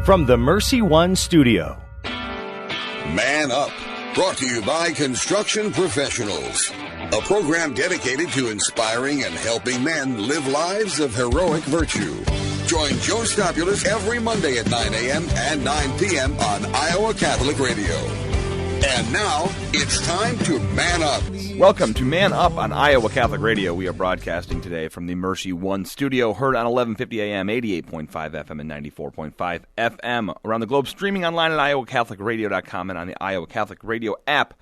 From the Mercy One studio. Man Up, brought to you by Construction Professionals, a program dedicated to inspiring and helping men live lives of heroic virtue. Join Joe Stopulus every Monday at 9 a.m. and 9 p.m. on Iowa Catholic Radio. And now, it's time to Man Up. Welcome to Man Up on Iowa Catholic Radio. We are broadcasting today from the Mercy One studio, heard on 1150 AM, 88.5 FM, and 94.5 FM. Around the globe, streaming online at iowacatholicradio.com and on the Iowa Catholic Radio app.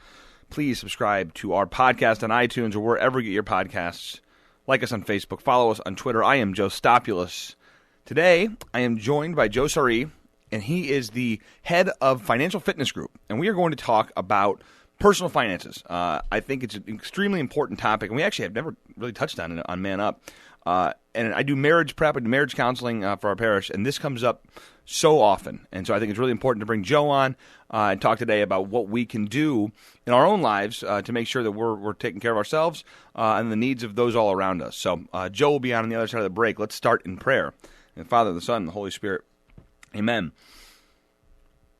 Please subscribe to our podcast on iTunes or wherever you get your podcasts. Like us on Facebook. Follow us on Twitter. I am Joe Stopulus. Today, I am joined by Joe Saari, and he is the head of Financial Fitness Group. And we are going to talk about personal finances. I think it's an extremely important topic, and we actually have never really touched on it on Man Up. And I do marriage prep, I do marriage counseling for our parish, and this comes up so often. And so I think it's really important to bring Joe on and talk today about what we can do in our own lives to make sure that we're taking care of ourselves and the needs of those all around us. So Joe will be on the other side of the break. Let's start in prayer. In the Father, the Son, and the Holy Spirit. Amen.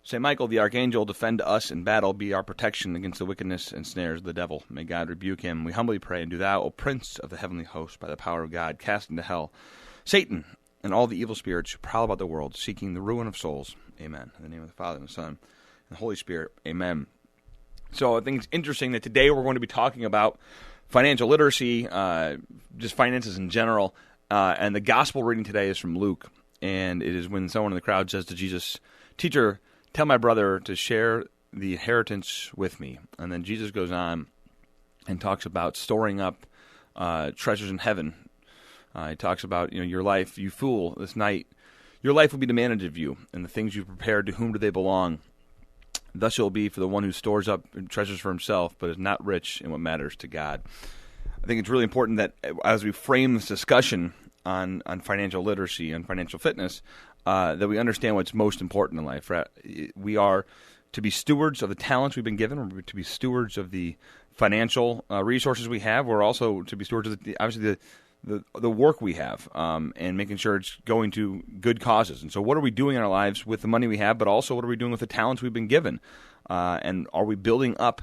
St. Michael, the Archangel, defend us in battle, be our protection against the wickedness and snares of the devil. May God rebuke him. We humbly pray, and do thou, O Prince of the heavenly host, by the power of God, cast into hell Satan and all the evil spirits who prowl about the world, seeking the ruin of souls. Amen. In the name of the Father, and the Son, and the Holy Spirit. Amen. So I think it's interesting that today we're going to be talking about financial literacy, just finances in general, and the gospel reading today is from Luke, and it is when someone in the crowd says to Jesus, "Teacher, tell my brother to share the inheritance with me." And then Jesus goes on and talks about storing up treasures in heaven. He talks about, your life, you fool, this night, your life will be demanded of you, and the things you've prepared, to whom do they belong? Thus it will be for the one who stores up treasures for himself, but is not rich in what matters to God. I think it's really important that as we frame this discussion on financial literacy and financial fitness, that we understand what's most important in life. We are to be stewards of the talents we've been given. We're to be stewards of the financial resources we have. We're also to be stewards of the work we have, and making sure it's going to good causes. And so what are we doing in our lives with the money we have, but also what are we doing with the talents we've been given? And are we building up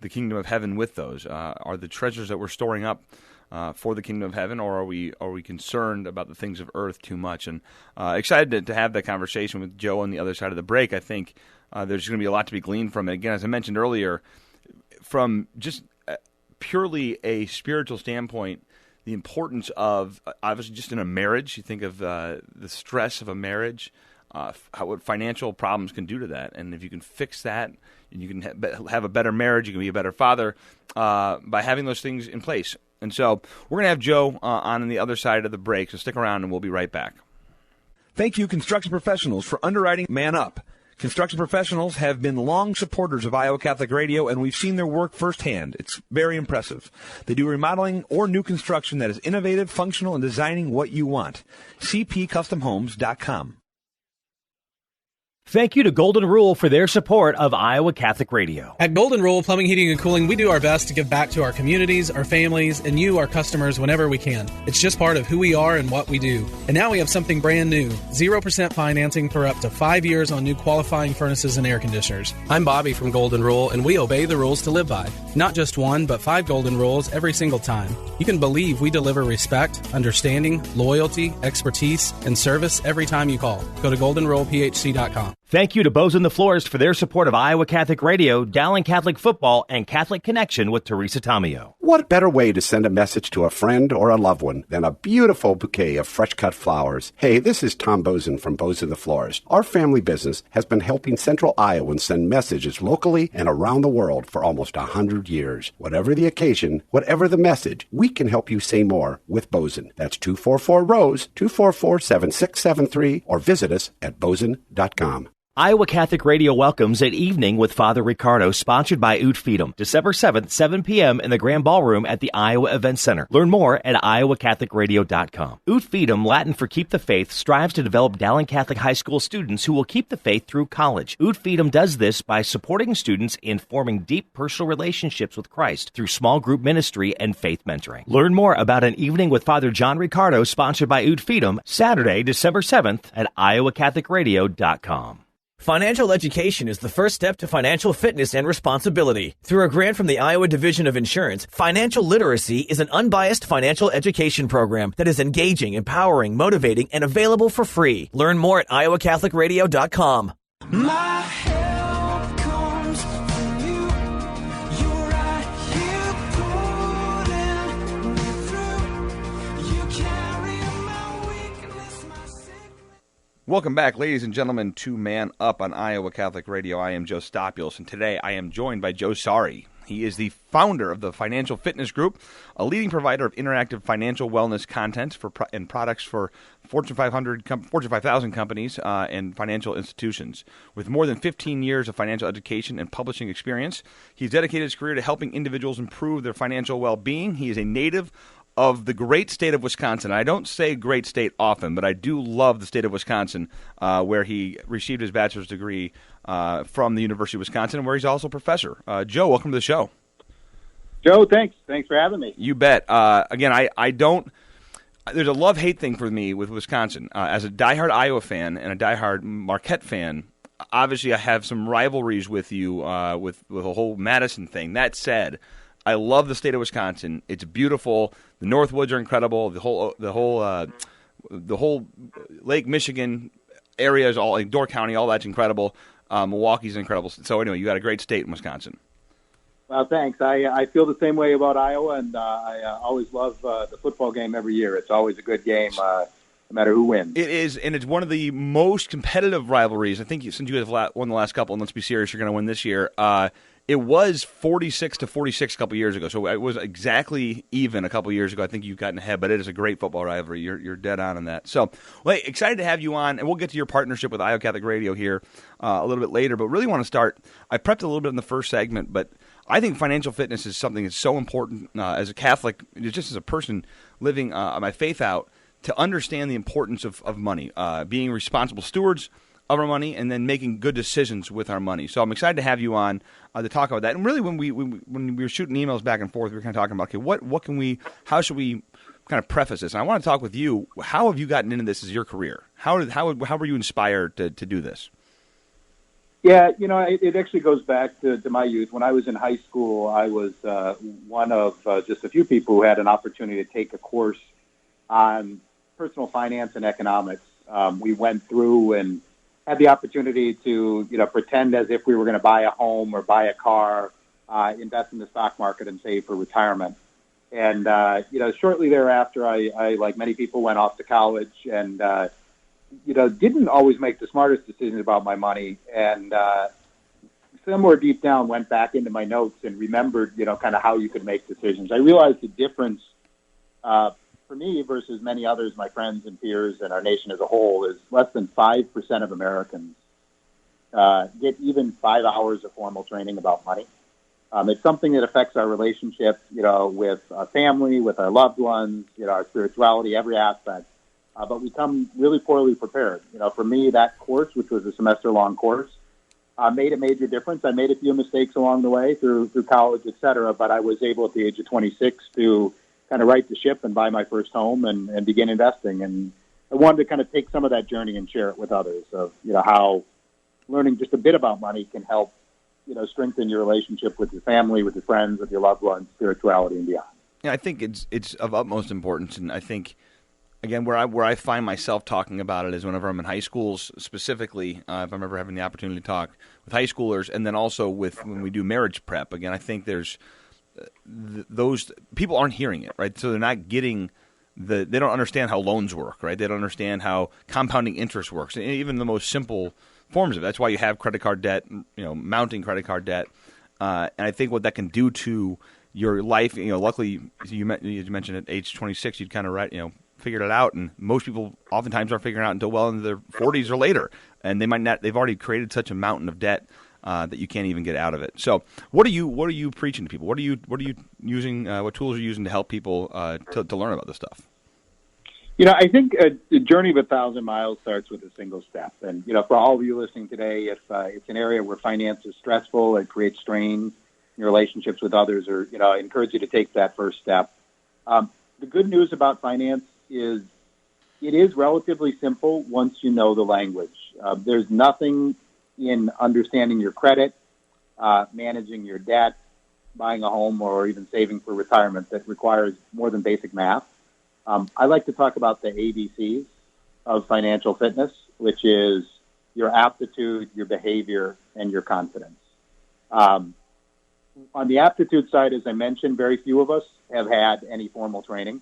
the kingdom of heaven with those? Are the treasures that we're storing up for the kingdom of heaven, or are we concerned about the things of earth too much? And excited to have that conversation with Joe on the other side of the break. I think there's going to be a lot to be gleaned from it. Again, as I mentioned earlier, from just purely a spiritual standpoint, the importance of, obviously, just in a marriage, you think of the stress of a marriage, what financial problems can do to that. And if you can fix that, and you can have a better marriage, you can be a better father by having those things in place. And so we're going to have Joe on the other side of the break, so stick around and we'll be right back. Thank you, Construction Professionals, for underwriting Man Up. Construction Professionals have been long supporters of Iowa Catholic Radio, and we've seen their work firsthand. It's very impressive. They do remodeling or new construction that is innovative, functional, and designing what you want. cpcustomhomes.com. Thank you to Golden Rule for their support of Iowa Catholic Radio. At Golden Rule Plumbing, Heating, and Cooling, we do our best to give back to our communities, our families, and you, our customers, whenever we can. It's just part of who we are and what we do. And now we have something brand new, 0% financing for up to 5 years on new qualifying furnaces and air conditioners. I'm Bobby from Golden Rule, and we obey the rules to live by. Not just one, but 5 Golden Rules every single time. You can believe we deliver respect, understanding, loyalty, expertise, and service every time you call. Go to goldenrulephc.com. Thank you to Bozen the Florist for their support of Iowa Catholic Radio, Dowling Catholic Football, and Catholic Connection with Teresa Tomeo. What better way to send a message to a friend or a loved one than a beautiful bouquet of fresh-cut flowers? Hey, this is Tom Bozen from Bozen the Florist. Our family business has been helping Central Iowans send messages locally and around the world for almost 100 years. Whatever the occasion, whatever the message, we can help you say more with Bozen. That's 244-ROSE, 244-7673, or visit us at bozen.com. Iowa Catholic Radio welcomes an evening with Father Ricardo, sponsored by Ut Feedum, December 7th, 7 p.m. in the Grand Ballroom at the Iowa Event Center. Learn more at iowacatholicradio.com. Ut Feedum, Latin for keep the faith, strives to develop Dowling Catholic High School students who will keep the faith through college. Ut Feedum does this by supporting students in forming deep personal relationships with Christ through small group ministry and faith mentoring. Learn more about an evening with Father John Ricardo, sponsored by Ut Feedum, Saturday, December 7th at iowacatholicradio.com. Financial education is the first step to financial fitness and responsibility. Through a grant from the Iowa Division of Insurance, Financial Literacy is an unbiased financial education program that is engaging, empowering, motivating, and available for free. Learn more at iowacatholicradio.com. My help comes from you. You're right here pulling me through. You carry my weakness, my sickness. Welcome back, ladies and gentlemen, to Man Up on Iowa Catholic Radio. I am Joe Stopulus, and today I am joined by Joe Saari. He is the founder of the Financial Fitness Group, a leading provider of interactive financial wellness content and products for Fortune 500, Fortune 5000 companies and financial institutions. With more than 15 years of financial education and publishing experience, he's dedicated his career to helping individuals improve their financial well-being. He is a native of the great state of Wisconsin. I don't say great state often, but I do love the state of Wisconsin, where he received his bachelor's degree from the University of Wisconsin, where he's also a professor. Joe, welcome to the show. Joe, thanks. Thanks for having me. You bet. Again, I don't – there's a love-hate thing for me with Wisconsin. As a diehard Iowa fan and a diehard Marquette fan, obviously I have some rivalries with you with the whole Madison thing. That said, I love the state of Wisconsin. It's beautiful. The Northwoods are incredible. The whole Lake Michigan area is all like Door County. All that's incredible. Milwaukee's incredible. So anyway, you got a great state in Wisconsin. Well, thanks. I feel the same way about Iowa, and I always love the football game every year. It's always a good game, no matter who wins. It is, and it's one of the most competitive rivalries. I think since you guys have won the last couple, and let's be serious, you're going to win this year. It was 46-46 a couple years ago, so it was exactly even a couple years ago. I think you've gotten ahead, but it is a great football rivalry. You're dead on that. So, well, hey, excited to have you on, and we'll get to your partnership with Iowa Catholic Radio here a little bit later, but really want to start. I prepped a little bit in the first segment, but I think financial fitness is something that's so important as a Catholic, just as a person living my faith out, to understand the importance of money, being responsible stewards of our money, and then making good decisions with our money. So I'm excited to have you on to talk about that. And really, when we were shooting emails back and forth, we were kind of talking about, okay, how should we kind of preface this? And I want to talk with you. How have you gotten into this as your career? How were you inspired to do this? Yeah, it actually goes back to my youth. When I was in high school, I was one of just a few people who had an opportunity to take a course on personal finance and economics. We went through and had the opportunity to, pretend as if we were going to buy a home or buy a car, invest in the stock market and save for retirement. And, shortly thereafter, I, like many people, went off to college and, didn't always make the smartest decisions about my money. And somewhere deep down went back into my notes and remembered, kind of how you could make decisions. I realized the difference for me versus many others, my friends and peers and our nation as a whole, is less than 5% of Americans get even 5 hours of formal training about money. It's something that affects our relationship, with our family, with our loved ones, our spirituality, every aspect. But we come really poorly prepared. For me, that course, which was a semester-long course, made a major difference. I made a few mistakes along the way through college, et cetera, but I was able at the age of 26 to kind of right the ship and buy my first home and begin investing. And I wanted to kind of take some of that journey and share it with others of, how learning just a bit about money can help, strengthen your relationship with your family, with your friends, with your loved ones, spirituality, and beyond. Yeah, I think it's of utmost importance, and I think, again, where I find myself talking about it is whenever I'm in high schools, specifically, if I'm ever having the opportunity to talk with high schoolers, and then also when we do marriage prep. Again, I think there's those people aren't hearing it, right? So they're not getting they don't understand how loans work, right? They don't understand how compounding interest works, and even the most simple forms of it. That's why you have credit card debt, mounting credit card debt, and I think what that can do to your life. Luckily, you mentioned at age 26, you'd kind of figured it out, and most people oftentimes aren't figuring it out until well into their 40s or later, and they might not. They've already created such a mountain of debt that you can't even get out of it. So, what are you preaching to people? What are you using? What tools are you using to help people to learn about this stuff? I think the journey of 1,000 miles starts with a single step. And, for all of you listening today, if it's an area where finance is stressful, it creates strain in your relationships with others, or, I encourage you to take that first step. The good news about finance is it is relatively simple once you know the language. There's nothing in understanding your credit, managing your debt, buying a home, or even saving for retirement that requires more than basic math. I like to talk about the ABCs of financial fitness, which is your aptitude, your behavior, and your confidence. On the aptitude side, as I mentioned, very few of us have had any formal training.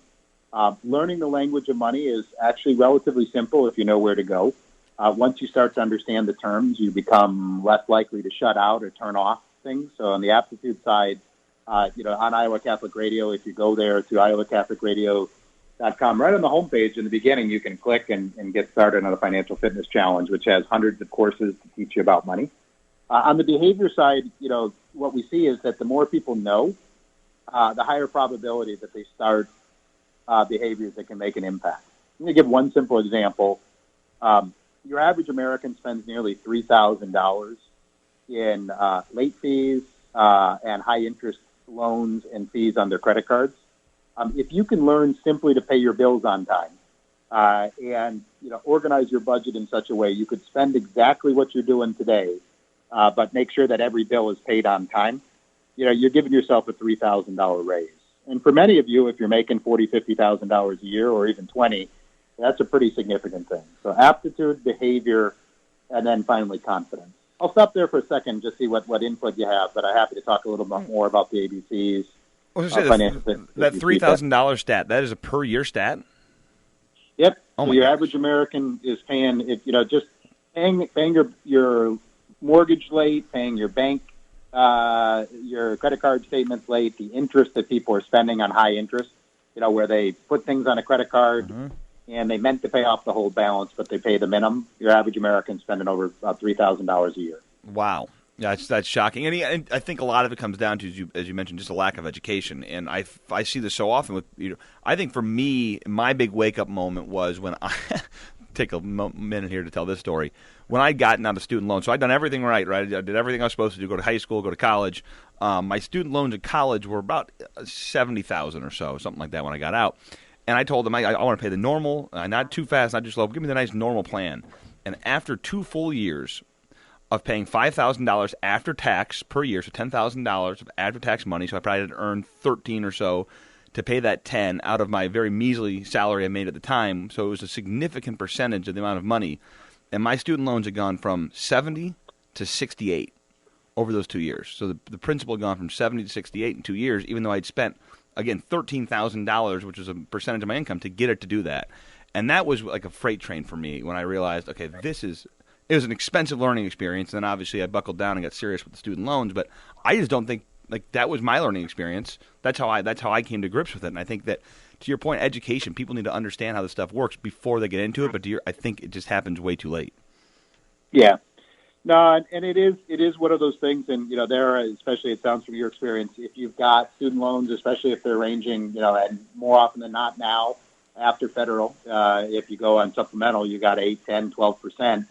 Learning the language of money is actually relatively simple if you know where to go. Once you start to understand the terms, you become less likely to shut out or turn off things. So on the aptitude side, on Iowa Catholic Radio, if you go there to iowacatholicradio.com, right on the homepage in the beginning, you can click and get started on a financial fitness challenge, which has hundreds of courses to teach you about money. On the behavior side, what we see is that the more people know, the higher probability that they start behaviors that can make an impact. I'm going to give one simple example. Your average American spends nearly $3,000 in late fees and high-interest loans and fees on their credit cards. If you can learn simply to pay your bills on time and organize your budget in such a way you could spend exactly what you're doing today, but make sure that every bill is paid on time, you're giving yourself a $3,000 raise. And for many of you, if you're making $40,000, $50,000 a year or even 20, that's a pretty significant thing. So aptitude, behavior, and then finally confidence. I'll stop there for a second, just see what input you have, but I'm happy to talk a little bit more about the ABCs. That $3,000 stat, that is a per year stat? Yep. Oh so my your gosh. average American is paying, just paying your mortgage late, paying your bank, your credit card statements late, the interest that people are spending on high interest, where they put things on a credit card and they meant to pay off the whole balance, but they pay the minimum. Your average American spending over about $3,000 a year. Wow. Yeah, that's shocking. And I think a lot of it comes down to, as you mentioned, just a lack of education. And I see this so often with, I think for me, my big wake-up moment was when I take a minute here to tell this story. When I'd gotten out of student loans, so I'd done everything right? I did everything I was supposed to do, go to high school, go to college. My student loans at college were about $70,000 or so, something like that when I got out. And I told them, I want to pay the normal, not too fast, not too slow. Give me the nice normal plan. And after 2 full years of paying $5,000 after tax per year, so $10,000 of after-tax money, so I probably had earned $13 or so to pay that $10 out of my very measly salary I made at the time. So it was a significant percentage of the amount of money. And my student loans had gone from 70 to 68 over those 2 years. So the principal had gone from 70 to 68 in 2 years, even though I'd spent, again, $13,000, which was a percentage of my income, to get it to do that. And that was like a freight train for me when I realized, okay, it was an expensive learning experience. And then obviously I buckled down and got serious with the student loans. But I just don't think, that was my learning experience. That's how I came to grips with it. And I think that, to your point, education, people need to understand how this stuff works before they get into it. But I think it just happens way too late. Yeah. No, and it is one of those things. And, especially it sounds from your experience, if you've got student loans, especially if they're ranging, and more often than not now, after federal, if you go on supplemental, you got 8, 10, 12%.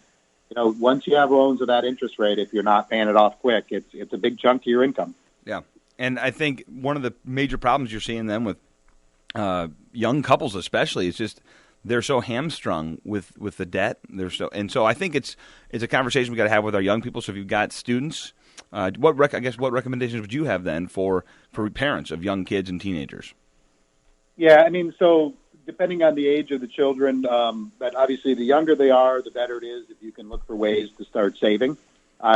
Once you have loans of that interest rate, if you're not paying it off quick, it's a big chunk of your income. Yeah. And I think one of the major problems you're seeing then with young couples especially is just they're so hamstrung with the debt. So I think it's a conversation we got to have with our young people. So if you've got students, what recommendations would you have then for parents of young kids and teenagers? Yeah, so depending on the age of the children, but obviously the younger they are, the better it is if you can look for ways to start saving.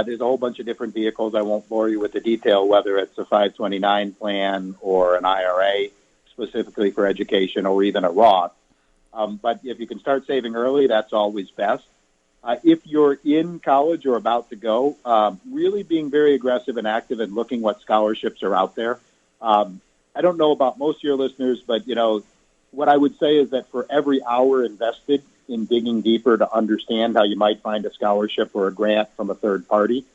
There's a whole bunch of different vehicles. I won't bore you with the detail, whether it's a 529 plan or an IRA specifically for education or even a Roth. But if you can start saving early, that's always best. If you're in college or about to go, really being very aggressive and active and looking what scholarships are out there. I don't know about most of your listeners, but, what I would say is that for every hour invested in digging deeper to understand how you might find a scholarship or a grant from a third party,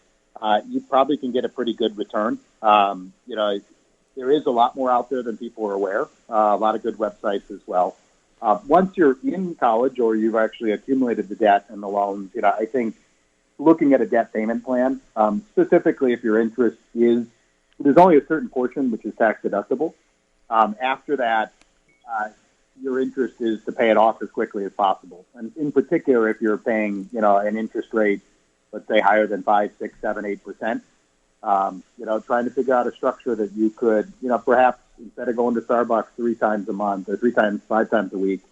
you probably can get a pretty good return. There is a lot more out there than people are aware, a lot of good websites as well. Once you're in college or you've actually accumulated the debt and the loans, I think looking at a debt payment plan, specifically if your interest is, there's only a certain portion which is tax deductible. After that, your interest is to pay it off as quickly as possible. And in particular, if you're paying, an interest rate, let's say higher than 5, 6, 7, 8%, trying to figure out a structure that you could, perhaps instead of going to Starbucks 3 times a month or 5 times a week,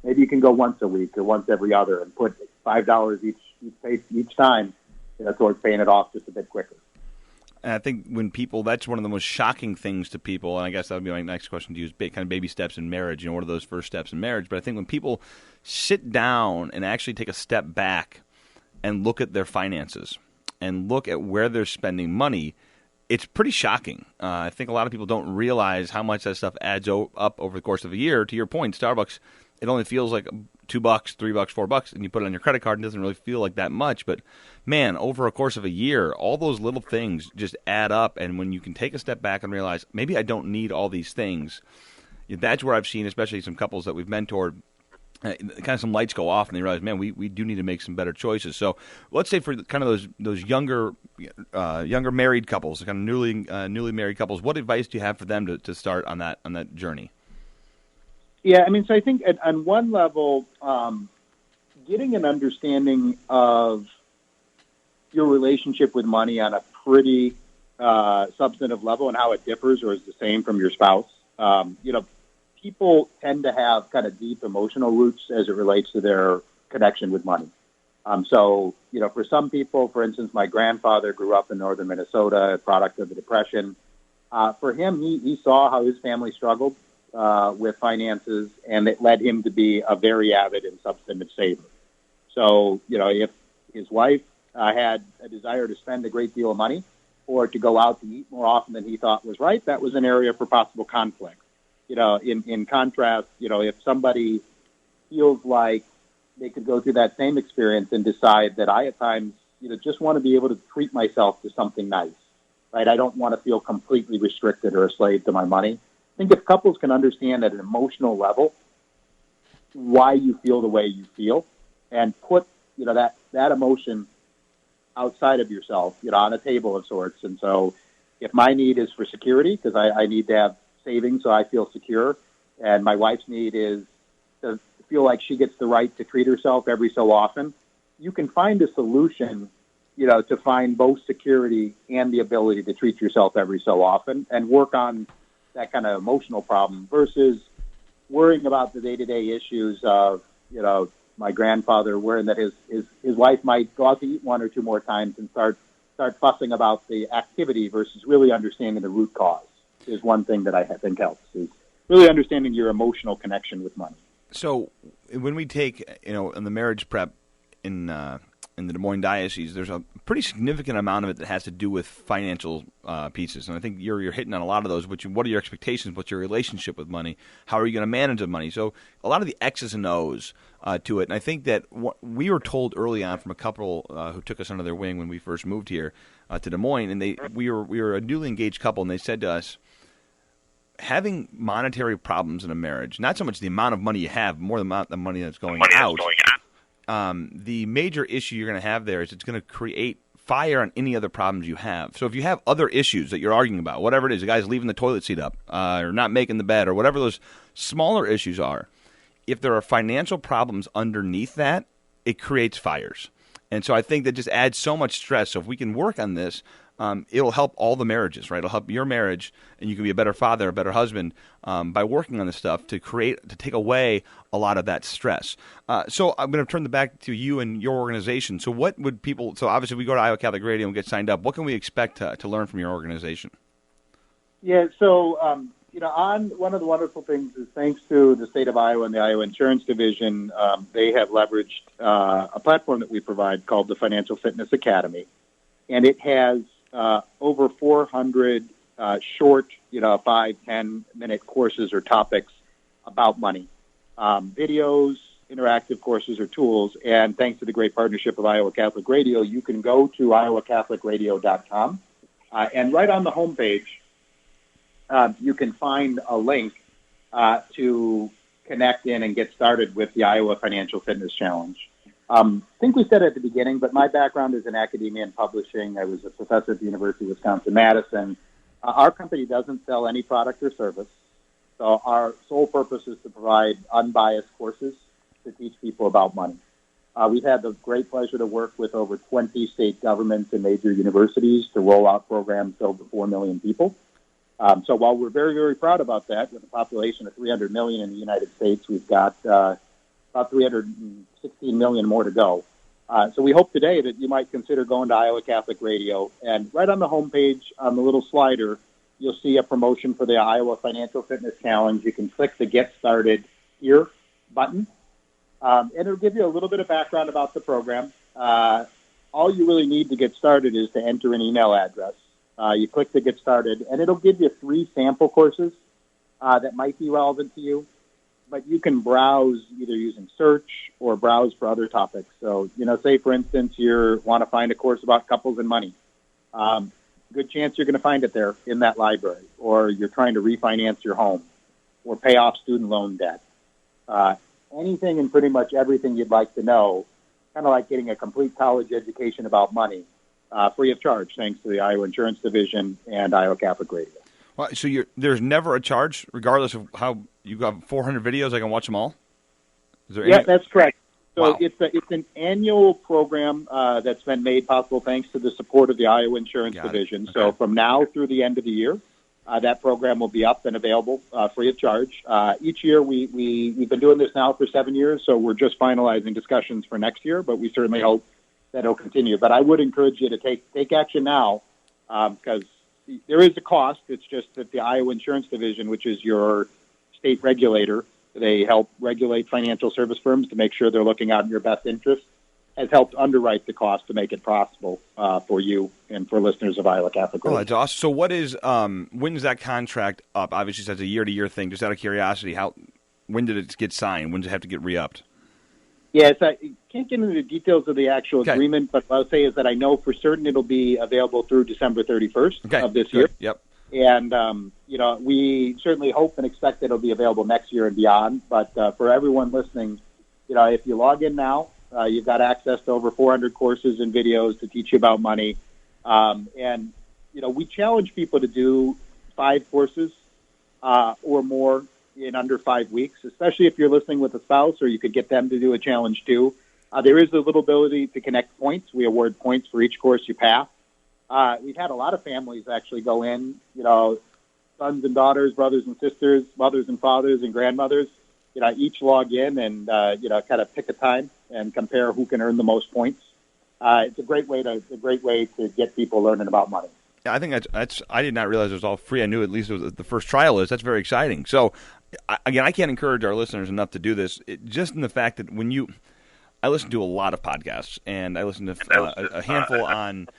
maybe you can go once a week or once every other and put $5 each time, towards paying it off just a bit quicker. And I think when people, that's one of the most shocking things to people, and I guess that would be my next question to you, is kind of baby steps in marriage, what are those first steps in marriage? But I think when people sit down and actually take a step back and look at their finances and look at where they're spending money, it's pretty shocking. I think a lot of people don't realize how much that stuff adds up over the course of a year. To your point, Starbucks, it only feels like $2, $3, $4, and you put it on your credit card, and it doesn't really feel like that much. But, man, over a course of a year, all those little things just add up. And when you can take a step back and realize, maybe I don't need all these things, that's where I've seen, especially some couples that we've mentored, kind of some lights go off, and they realize, man, we do need to make some better choices. So let's say for kind of those younger married couples, kind of newly married couples, what advice do you have for them to start on that journey? Yeah, so I think on one level, getting an understanding of your relationship with money on a pretty substantive level and how it differs or is the same from your spouse. People tend to have kind of deep emotional roots as it relates to their connection with money. For some people, for instance, my grandfather grew up in northern Minnesota, a product of the Depression. For him, he saw how his family struggled with finances, and it led him to be a very avid and substantive saver. So, if his wife had a desire to spend a great deal of money or to go out to eat more often than he thought was right, that was an area for possible conflict. In contrast, if somebody feels like they could go through that same experience and decide that I at times, just want to be able to treat myself to something nice, right? I don't want to feel completely restricted or a slave to my money. I think if couples can understand at an emotional level why you feel the way you feel and put, that emotion outside of yourself, on a table of sorts. And so if my need is for security, because I need to have savings so I feel secure, and my wife's need is to feel like she gets the right to treat herself every so often, you can find a solution, to find both security and the ability to treat yourself every so often and work on that kind of emotional problem versus worrying about the day-to-day issues of, my grandfather worrying that his wife might go out to eat 1 or 2 more times and start fussing about the activity versus really understanding the root cause is one thing that I think helps, is really understanding your emotional connection with money. So when we take, in the marriage prep in the Des Moines Diocese, there's a pretty significant amount of it that has to do with financial pieces. And I think you're hitting on a lot of those. What are your expectations? What's your relationship with money? How are you going to manage the money? So a lot of the X's and O's to it. And I think that what we were told early on from a couple who took us under their wing when we first moved here to Des Moines, and we were a newly engaged couple, and they said to us, having monetary problems in a marriage, not so much the amount of money you have, more the amount of money that's going out. The major issue you're going to have there is it's going to create fire on any other problems you have. So if you have other issues that you're arguing about, whatever it is, the guy's leaving the toilet seat up or not making the bed or whatever those smaller issues are, if there are financial problems underneath that, it creates fires. And so I think that just adds so much stress. So if we can work on this, it'll help all the marriages, right? It'll help your marriage, and you can be a better father, a better husband by working on this stuff to take away a lot of that stress. So I'm going to turn it back to you and your organization. So what would people? So obviously we go to Iowa Catholic Radio and get signed up. What can we expect to learn from your organization? Yeah, so on one of the wonderful things is thanks to the state of Iowa and the Iowa Insurance Division, they have leveraged a platform that we provide called the Financial Fitness Academy, and it has over 400 short, 5-10 minute courses or topics about money. videos, interactive courses, or tools. And thanks to the great partnership of Iowa Catholic Radio, you can go to iowacatholicradio.com. And right on the homepage, you can find a link to connect in and get started with the Iowa Financial Fitness Challenge. I think we said it at the beginning, but my background is in academia and publishing. I was a professor at the University of Wisconsin-Madison. Our company doesn't sell any product or service, so our sole purpose is to provide unbiased courses to teach people about money. We've had the great pleasure to work with over 20 state governments and major universities to roll out programs to over 4 million people. So while we're very, very proud about that, with a population of 300 million in the United States, we've got about 316 million more to go. So we hope today that you might consider going to Iowa Catholic Radio. And right on the homepage, on the little slider, you'll see a promotion for the Iowa Financial Fitness Challenge. You can click the Get Started Here button, and it'll give you a little bit of background about the program. All you really need to get started is to enter an email address. You click to Get Started, and it'll give you 3 sample courses that might be relevant to you. But you can browse either using search or browse for other topics. So, say, for instance, you want to find a course about couples and money. Good chance you're going to find it there in that library. Or you're trying to refinance your home or pay off student loan debt. Anything and pretty much everything you'd like to know, kind of like getting a complete college education about money, free of charge, thanks to the Iowa Insurance Division and Iowa Catholic Radio. Well, so there's never a charge, regardless of how you got 400 videos. I can watch them all. Is there any? That's correct. So Wow. it's an annual program that's been made possible thanks to the support of the Iowa Insurance Got it. Division. Okay. So from now through the end of the year, that program will be up and available free of charge. Each year, we've been doing this now for 7 years, so we're just finalizing discussions for next year, but we certainly hope that it'll continue. But I would encourage you to take action now because there is a cost. It's just that the Iowa Insurance Division, which is your state regulator, they help regulate financial service firms to make sure they're looking out in your best interest, has helped underwrite the cost to make it possible for you and for listeners of Iowa Catholic Radio. Oh, that's awesome. So what is when is that contract up? Obviously, that's a year-to-year thing. Just out of curiosity, when did it get signed? When does it have to get re-upped? Yeah, I can't get into the details of the actual Okay. agreement, but what I'll say is that I know for certain it'll be available through December 31st of this year. Yep. And, we certainly hope and expect that it'll be available next year and beyond. But for everyone listening, if you log in now, you've got access to over 400 courses and videos to teach you about money. And we challenge people to do 5 courses or more in under 5 weeks, especially if you're listening with a spouse, or you could get them to do a challenge too. There is a little ability to connect points. We award points for each course you pass. We've had a lot of families actually go in, sons and daughters, brothers and sisters, mothers and fathers and grandmothers, each log in and, kind of pick a time and compare who can earn the most points. It's a great way to get people learning about money. Yeah, I think that's. I did not realize it was all free. I knew at least it was the first trial is. That's very exciting. So, again, I can't encourage our listeners enough to do this. Just in the fact that I listen to a lot of podcasts, and I listen to a handful on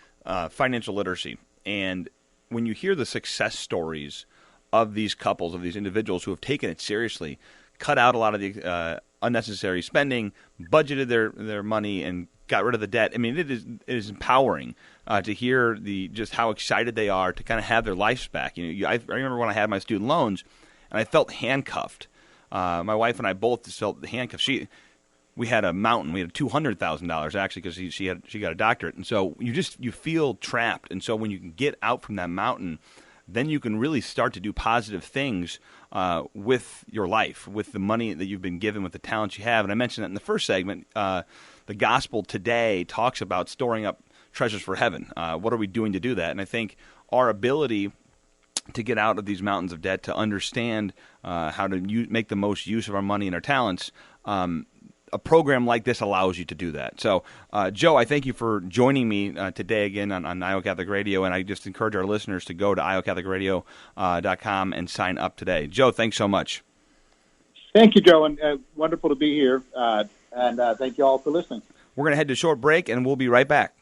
financial literacy. And when you hear the success stories of these couples, of these individuals who have taken it seriously, cut out a lot of the unnecessary spending, budgeted their money, and got rid of the debt. I mean, it is empowering to hear just how excited they are to kind of have their lives back. I remember when I had my student loans, and I felt handcuffed. My wife and I both just felt handcuffed. We had a mountain. We had $200,000 actually because she got a doctorate, and so you feel trapped. And so when you can get out from that mountain, then you can really start to do positive things with your life, with the money that you've been given, with the talents you have. And I mentioned that in the first segment. The gospel today talks about storing up treasures for heaven. What are we doing to do that? And I think our ability to get out of these mountains of debt, to understand how to make the most use of our money and our talents, a program like this allows you to do that. So, Joe, I thank you for joining me today again on Iowa Catholic Radio, and I just encourage our listeners to go to iowacatholicradio.com and sign up today. Joe, thanks so much. Thank you, Joe, and wonderful to be here, and thank you all for listening. We're going to head to a short break, and we'll be right back.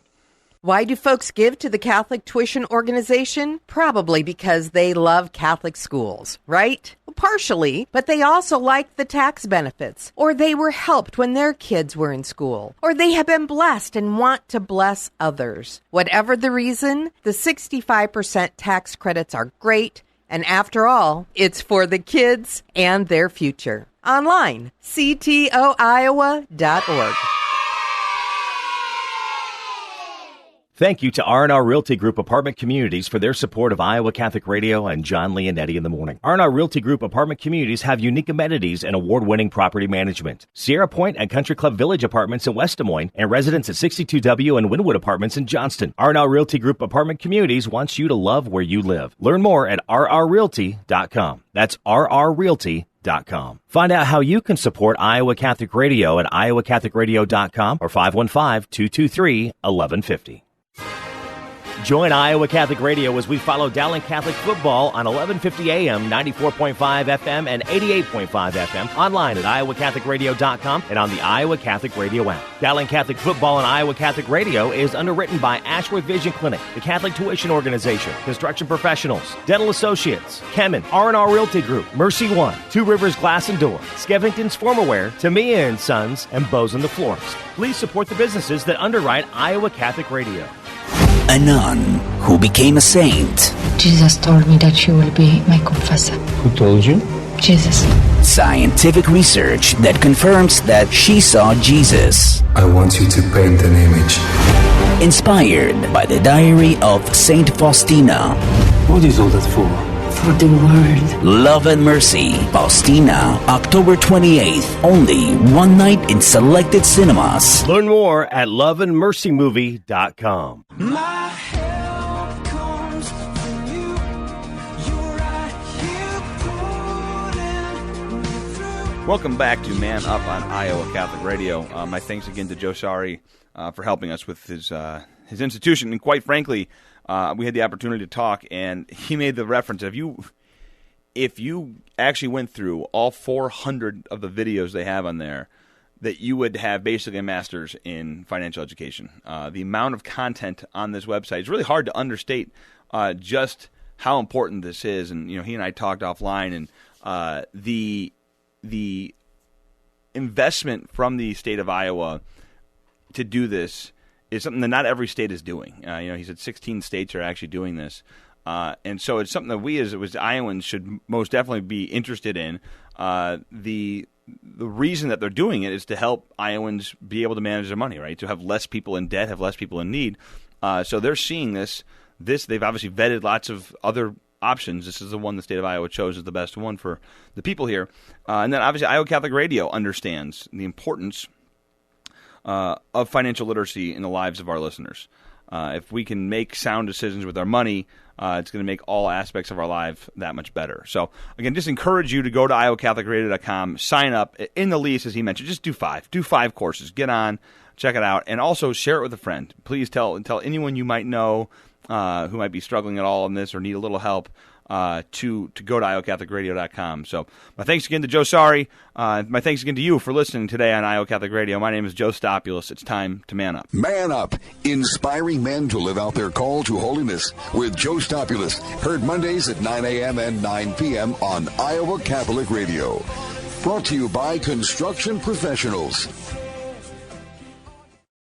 Why do folks give to the Catholic Tuition Organization? Probably because they love Catholic schools, right? Well, partially, but they also like the tax benefits, or they were helped when their kids were in school, or they have been blessed and want to bless others. Whatever the reason, the 65% tax credits are great, and after all, it's for the kids and their future. Online, ctoiowa.org. Thank you to R&R Realty Group Apartment Communities for their support of Iowa Catholic Radio and John Leonetti in the morning. R&R Realty Group Apartment Communities have unique amenities and award-winning property management. Sierra Point and Country Club Village Apartments in West Des Moines and residents at 62W and Wynwood Apartments in Johnston. R&R Realty Group Apartment Communities wants you to love where you live. Learn more at rrrealty.com. That's rrrealty.com. Find out how you can support Iowa Catholic Radio at iowacatholicradio.com or 515-223-1150. Join Iowa Catholic Radio as we follow Dowling Catholic football on 1150 AM, 94.5 FM, and 88.5 FM, online at iowacatholicradio.com and on the Iowa Catholic Radio app. Dowling Catholic football and Iowa Catholic Radio is underwritten by Ashworth Vision Clinic, the Catholic Tuition Organization, Construction Professionals, Dental Associates, Kemen, R&R Realty Group, Mercy One, Two Rivers Glass and Door, Skevington's Formalware, Tamia & Sons, and Bozen the Florist. Please support the businesses that underwrite Iowa Catholic Radio. A nun who became a saint. Jesus told me that you will be my confessor. Who told you? Jesus. Scientific research that confirms that she saw Jesus. I want you to paint an image. Inspired by the diary of Saint Faustina. What is all that for? For the world. Love and Mercy, Faustina, October 28th. Only one night in selected cinemas. Learn more at loveandmercymovie.com. My help comes from you. You're right here pulling me through. Welcome back to Man Up on Iowa Catholic Radio. My thanks again to Joe Saari for helping us with his institution. And quite frankly, we had the opportunity to talk, and he made the reference of if you actually went through all 400 of the videos they have on there, that you would have basically a master's in financial education. The amount of content on this website is really hard to understate just how important this is. And he and I talked offline, and the investment from the state of Iowa to do this is something that not every state is doing. He said 16 states are actually doing this. And so it's something that we as Iowans should most definitely be interested in. The reason that they're doing it is to help Iowans be able to manage their money, right? To have less people in debt, have less people in need. So they're seeing this. They've obviously vetted lots of other options. This is the one the state of Iowa chose as the best one for the people here. And then obviously Iowa Catholic Radio understands the importance of financial literacy in the lives of our listeners. If we can make sound decisions with our money, it's going to make all aspects of our life that much better. So, again, just encourage you to go to iowacatholicradio.com, sign up. In the lease, as he mentioned, just do 5. Do 5 courses. Get on, check it out, and also share it with a friend. Please tell anyone you might know who might be struggling at all in this or need a little help to go to iowacatholicradio.com. So my thanks again to Joe Saari. My thanks again to you for listening today on Iowa Catholic Radio. My name is Joe Stopulus. It's time to man up. Man Up, inspiring men to live out their call to holiness with Joe Stopulus. Heard Mondays at 9 a.m. and 9 p.m. on Iowa Catholic Radio. Brought to you by Construction Professionals.